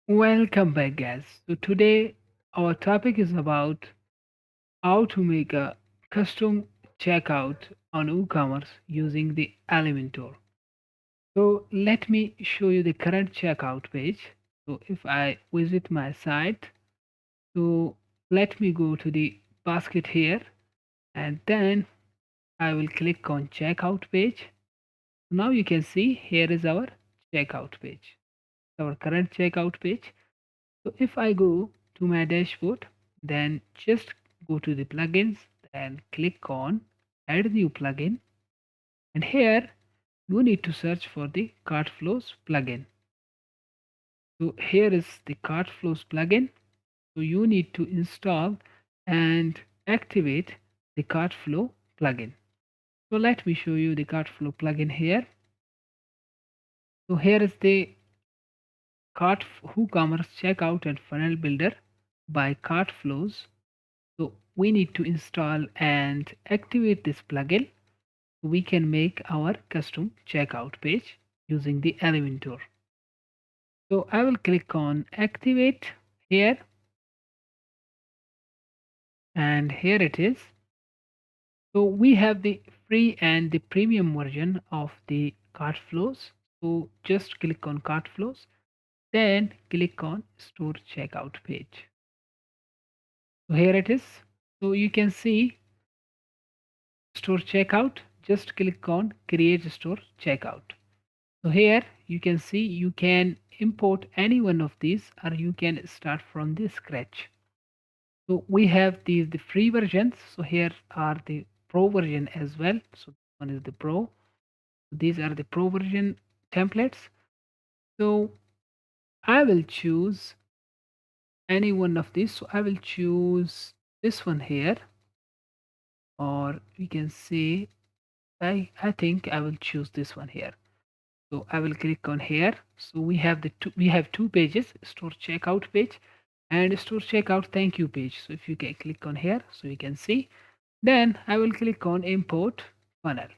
Welcome back, guys. So, today our topic is about how to make a custom checkout on WooCommerce using the Elementor. So, let me show you the current checkout page. So, if I visit my site, so let me go to the basket here and then I will click on checkout page. Now you can see here is our checkout page, our current checkout page. So if I go to my dashboard, then just go to the plugins and click on add new plugin. And here you need to search for the cart flows plugin. So here is the cart flows plugin. So you need to install and activate the cart flow plugin. So let me show you the cart flow plugin here. So here is the cart WooCommerce checkout and funnel builder by cart flows. So we need to install and activate this plugin so we can make our custom checkout page using the Elementor. So I will click on activate here and here it is. So we have the free and the premium version of the cart flows. So just click on cart flows, then click on store checkout page. So here it is. So you can see store checkout. Just click on create store checkout. So here you can see you can import any one of these or you can start from the scratch. So we have the free versions. So here are the pro version as well. So this one is the pro. These are the pro version templates. So I will choose any one of these. So I will choose this one here, or we can say I think I will choose this one here. So I will click on here. So we have two pages, store checkout page and store checkout thank you page. So if you can click on here, so you can see, then I will click on import funnel.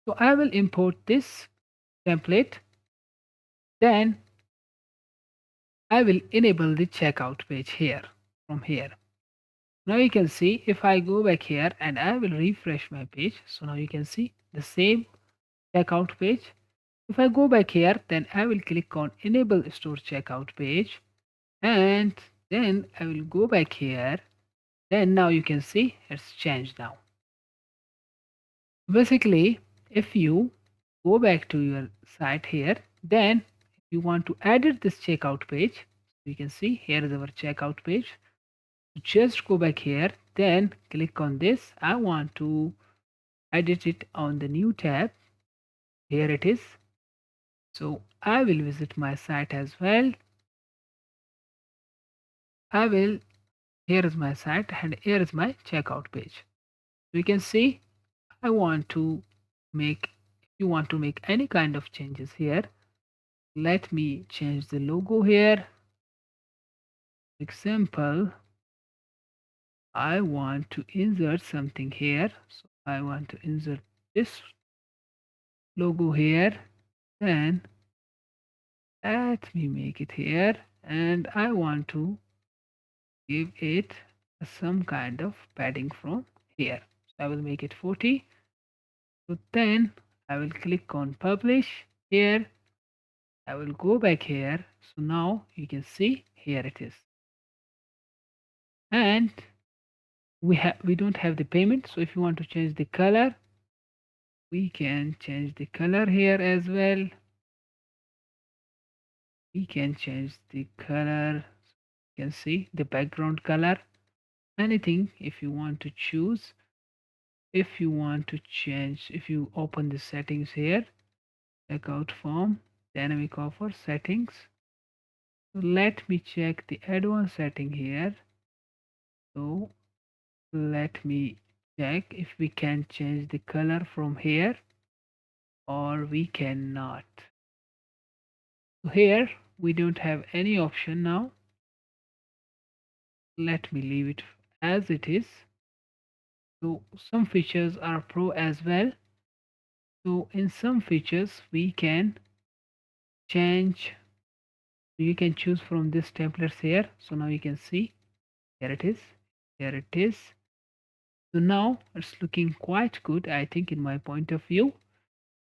So I will import this template, then I will enable the checkout page here from here. Now you can see if I go back here and I will refresh my page. So now you can see the same checkout page. If I go back here, then I will click on enable store checkout page and then I will go back here. Then now you can see it's changed now. Basically, if you go back to your site here, then if you want to edit this checkout page, you can see here is our checkout page. Just go back here, then click on this. I want to edit it on the new tab. Here it is. So I will visit my site as well. I will, here is my site and here is my checkout page. So you can see I want to make, if you want to make any kind of changes here, let me change the logo here. For example, I want to insert something here. So I want to insert this logo here. Then let me make it here. And I want to give it some kind of padding from here. So I will make it 40. So then I will click on publish here. I will go back here. So now you can see here it is. And we don't have the payment. So if you want to change the color, we can change the color here as well. We can change the color. You can see the background color. Anything if you want to choose. If you want to change, if you open the settings here, checkout form, dynamic offer settings. So let me check the advanced setting here. So let me check if we can change the color from here or we cannot. So here we don't have any option now. Let me leave it as it is. So some features are pro as well. So in some features we can change You can choose from this templates here. So now you can see here it is. Here it is. So now it's looking quite good, I think, in my point of view.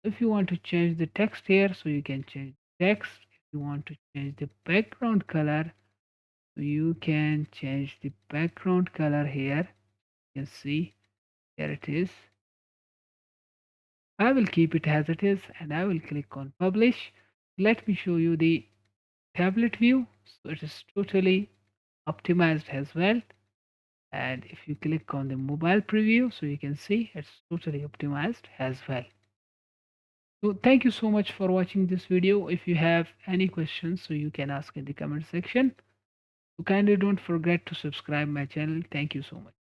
If you want to change the text here, so you can change text. If you want to change the background color, so you can change the background color here. You can see here it is. I will keep it as it is and I will click on publish. Let me show you the tablet view. So it is totally optimized as well. And if you click on the mobile preview, so you can see it's totally optimized as well. So thank you so much for watching this video. If you have any questions, so you can ask in the comment section. So kindly don't forget to subscribe my channel. Thank you so much.